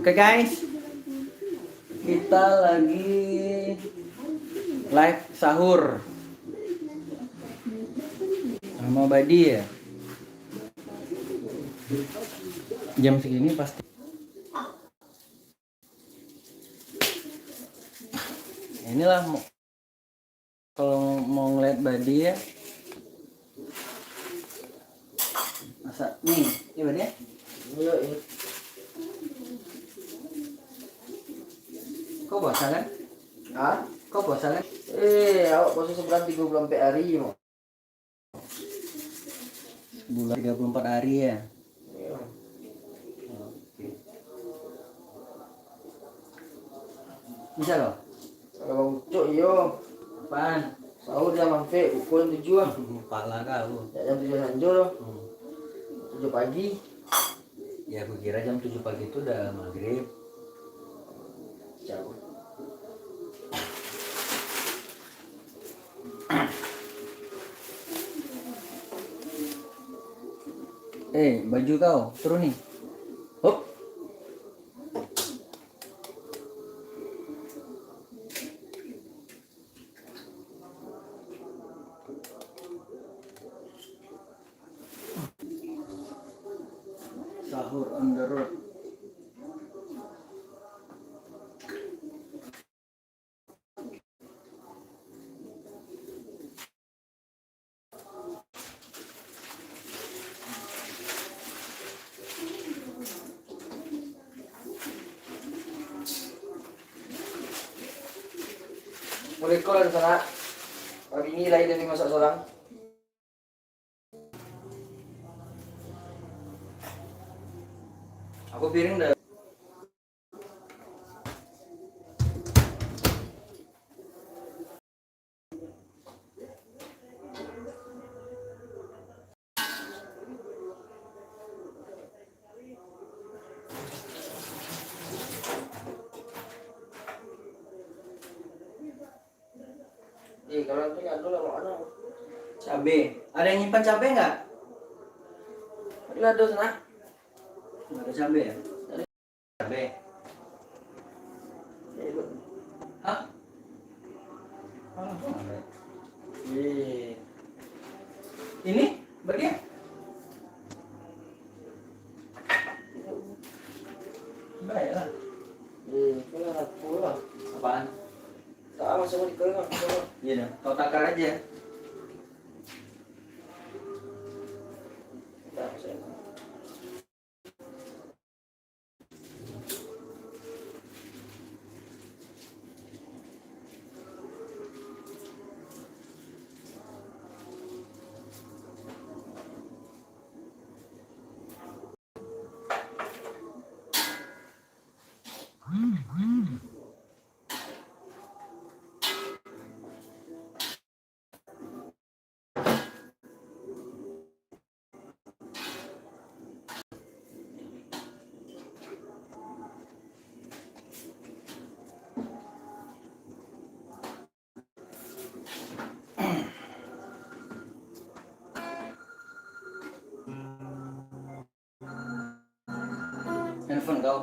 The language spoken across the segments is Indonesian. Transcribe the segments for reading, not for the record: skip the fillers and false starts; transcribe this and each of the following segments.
Oke guys, kita lagi live sahur sama Badi ya. Jam segini pasti. Inilah kalau mau ngeliat Badi ya. Masa nih, iya Badi ya? Iya, iya. Kau puasa kan? Hah? Kau puasa kan? Awak puasa sebulan 34 hari mau. Bulan 34 hari ya. Iya. Oke. Bisa loh. Kalau bang Ucok, iyo. Apaan? Sahur jam sampai pukul 7 ah. Pala kau. Ya, jam 7 lanjut loh. 7 pagi. Ya aku kira jam 7 pagi itu udah maghrib. Jauh. Baju kau turun nih. Hop. Sahur on the road. Mulai call di sana. Pagi ini lagi dari masak seorang. Aku piring udah. Kalau itu ngadu lah mau mana? Cabe. Ada yang nyimpan cabe nggak? Ada ada sana. Nggak ada cabe ya? Cabe. Hah? Oh, nggak ada. Ini bagian? Baik lah. Kalau aku lah. Apaan? Tak masuk di kerang. Iya dong. Kau takar aja. Tak masuk. Handphone kau.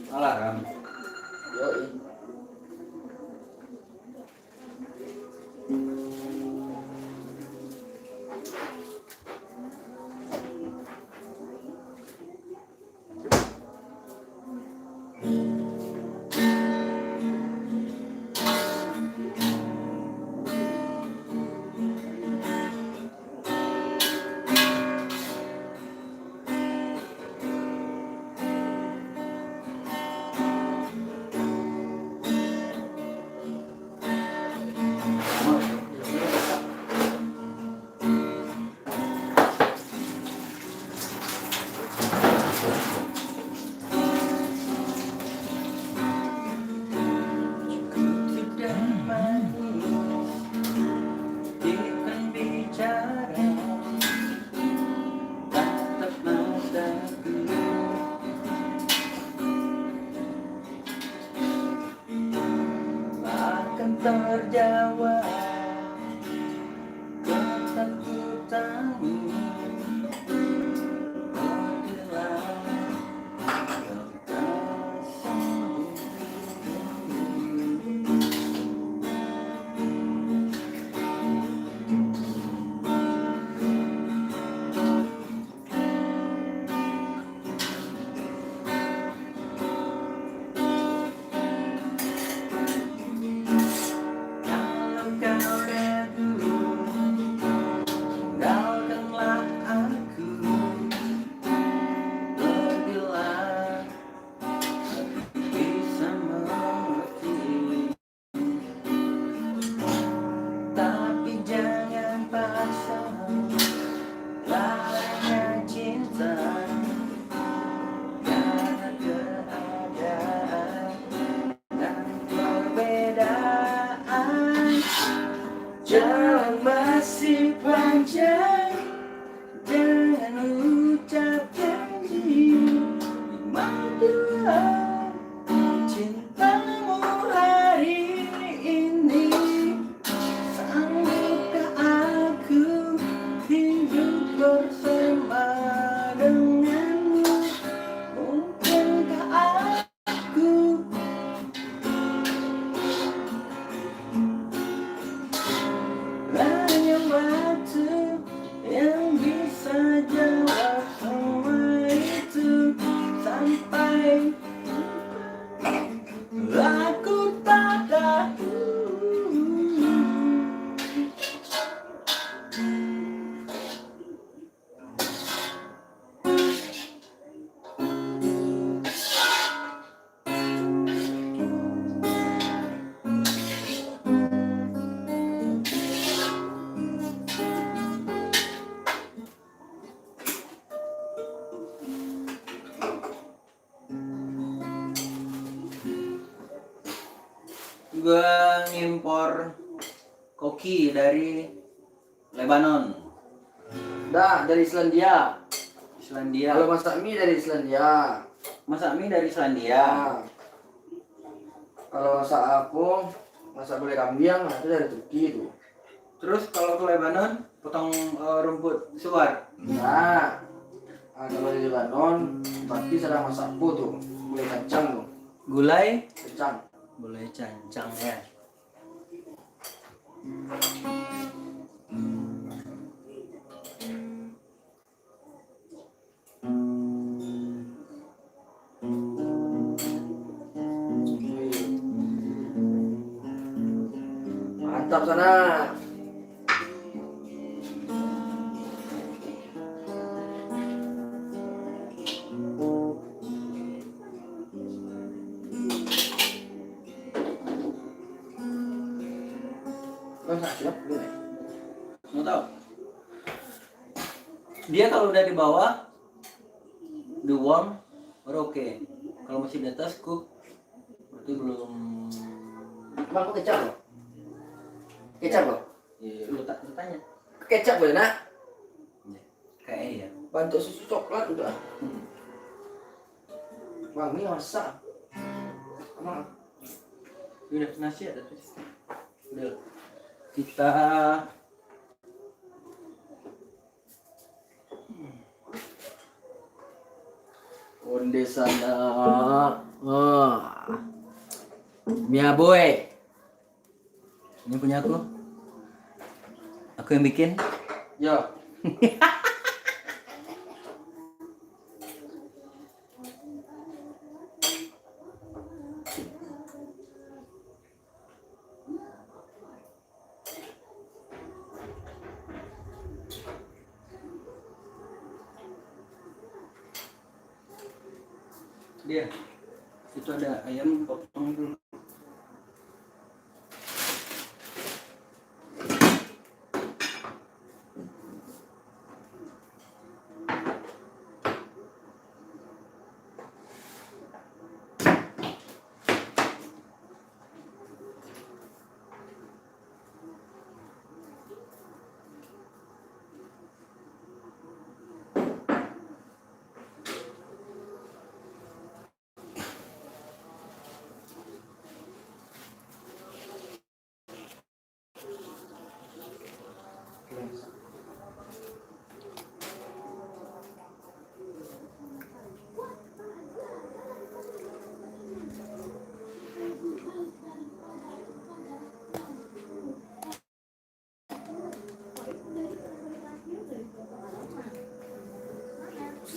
Alarm. Yoi. jawab ketakutanmu. Bila kau tak sendiri. Kalau kau ragu, tinggalkanlah aku. Pergilah, bisa mengerti. Tapi jangan paksa lalainya cinta, karena keadaan dan perbedaan. Jalan masih panjang, jangan ucap janji. Nikmatilah cintamu hari ini. Sanggupkah aku hidup bersama denganmu? Mungkinkah aku hanya waktu yang bisa jawab semua itu? Sampai aku tak tahu. Gua ngimpor koki dari Lebanon, Dah, dari Islandia. Islandia. Kalau masak mie dari Islandia. Masak mie dari Islandia. Ya. Kalau masak apa? Masak gulai kambing, nah itu dari Turki itu. Terus kalau ke Lebanon potong rumput suar. Nah, kalau di Lebanon berarti sedang masak apa tuh? Gulai kacang tuh. Gulai, Kacang. gulai cancang ya. Mantap sana. Siap, boleh. Mau tahu? Dia kalau udah di bawah, di warm, baru oke. Kalau masih di atas, cook, berarti belum. Bang, kok kecap loh? Kecap loh? Ya, lu tanya. Kecap boleh nak? Ya, kayak ya. Bantu susu coklat udah. Bang, ini masak. Emang Udah nasi ada terus. Udah. Kita onde sana. Mia boy. ini punya aku. Aku yang bikin. Yo. Dia. Itu ada ayam potong dulu.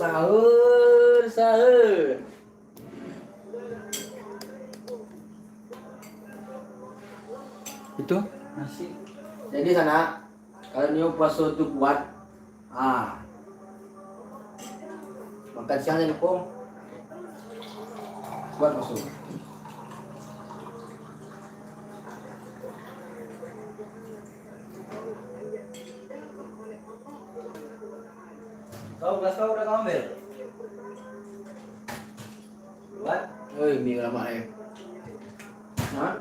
Sahur, sahur. Itu nasi. Jadi sana, kalau niu puasa itu kuat, makan siang jadi pom, kuat masuk. Gelas kau udah kamu ambil? Buat? Oi, mie lama ya. Nah,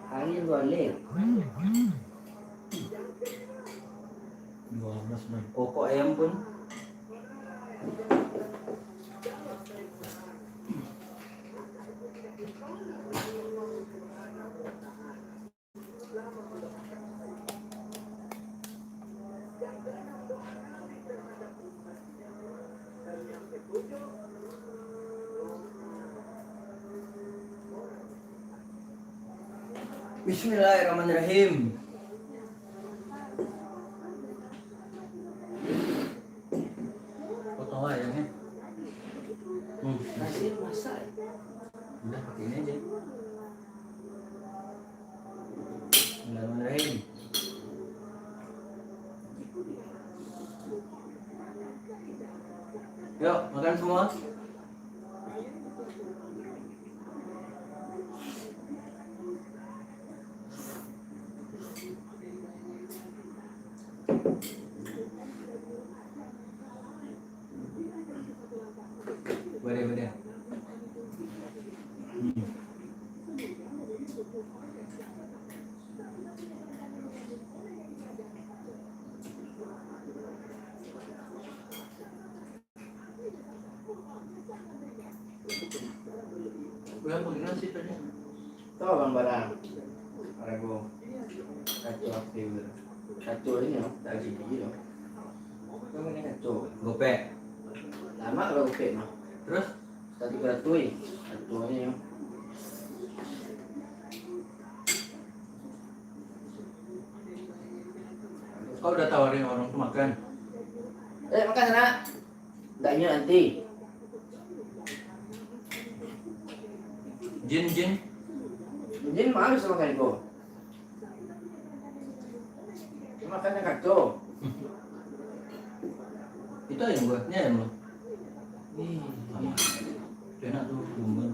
hari boleh. 12 menit. Kok ayam pun? Bismillahirrahmanirrahim. Potong ayamnya. Nasi masak. Udah pakai ini aja. Bismillahirrahmanirrahim. Yuk, makan semua. Boleh. Udah pakai nasi tadi. Tahu bang barang. Ragu. Kacau aktif. Kacau ini loh, dari sini loh. Kamu ini kacau. Gopek. Lama kalau oke mah. Terus Tadi beratui. Kacau ini. kau udah tawarin orang tuh makan. Makan sana. Enggaknya nanti. Jin. Jadi malu sama makan itu. Makannya kacau. Itu ayam gua, ini ayam lo. Enak tuh bumbu.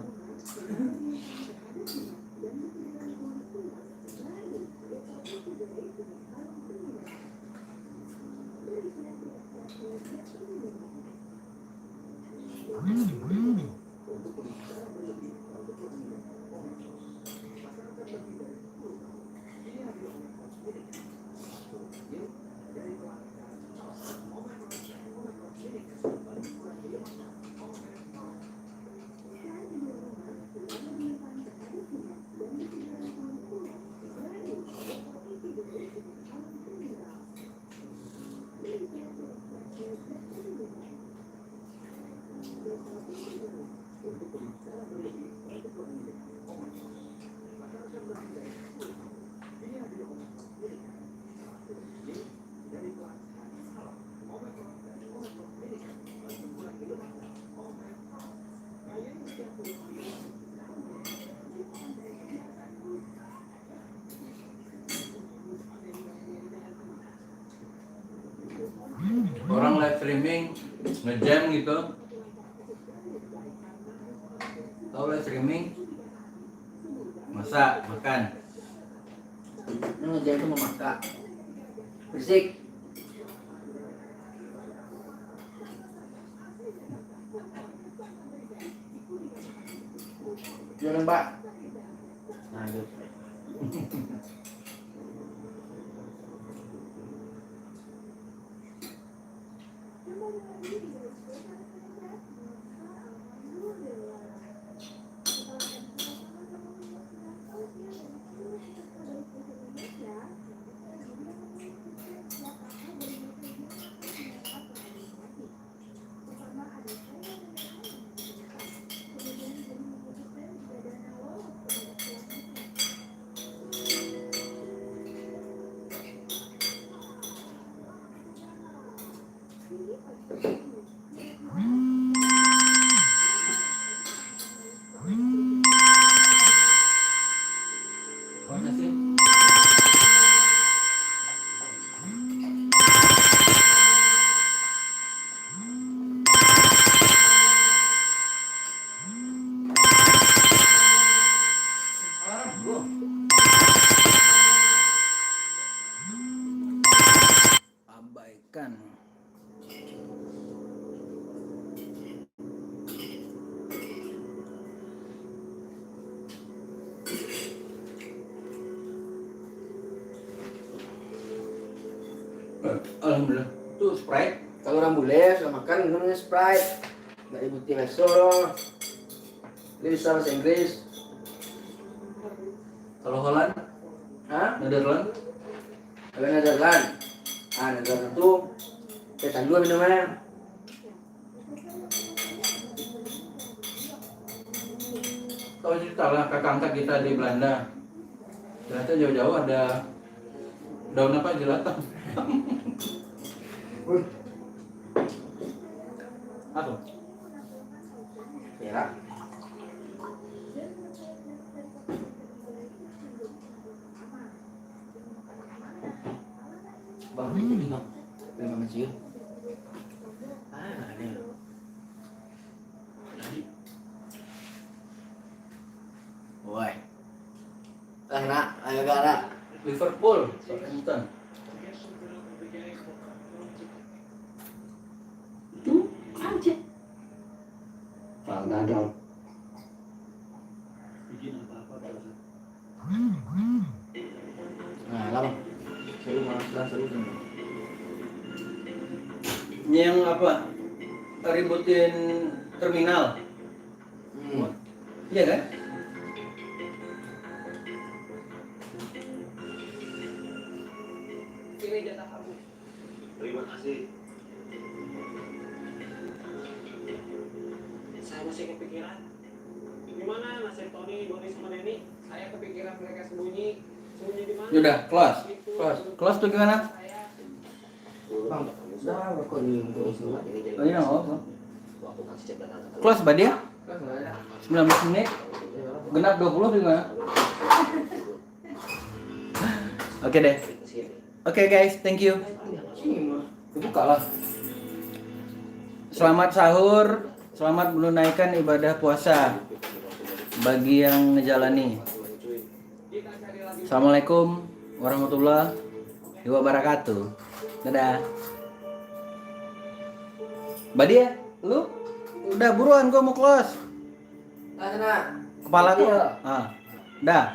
Orang live streaming ngejam gitu. Tahu live streaming? Masak, makan. Ini ngejar itu memasak. Bersih. Jangan mbak. Nah itu. Mana sih? Abaikan. Alhamdulillah. Tuh Sprite. Kalau orang bule sudah makan minumnya Sprite. Nggak dibuti meso. Ini bisa bahasa Inggris. Kalau Holland, Hah? Netherlands, Kalau Netherlands. Ah, Netherlands itu petan dua minumnya. tahu cerita lah kakak angkat kita di Belanda. Ternyata jauh-jauh ada daun apa jelata. Wih, Apa? merah. Bang, ini bang. Lima kecil. Ah, ini. Woi. Nak, ayo gak nak. Liverpool, Southampton. Itu aja. Falta dong. Nah, lah bang. Seru malah seru semua. Yang apa? Ributin terminal. Iya kan? Ini jatah kamu. Terima kasih. Saya masih kepikiran. Gimana nasib Tony, Boni sama Denny? Saya kepikiran mereka sembunyi. Sembunyi di mana? Udah, close. Gitu. Close. Close tuh gimana? Saya Bang, dah kok ini untuk semua. Oh ini apa? Waktu kasih cek dan angkat. Close Mbak dia? Kan nggak ada. 19 menit. Genap 20 gimana? Oke deh. Oke guys, thank you. Sini mah. Buka lah. Selamat sahur, selamat menunaikan ibadah puasa bagi yang ngejalani. Assalamualaikum warahmatullahi wabarakatuh. Dadah. Mbak dia, lu udah buruan gua mau close. Ah, sana. Kepala gua. Iya. Ah. Dah.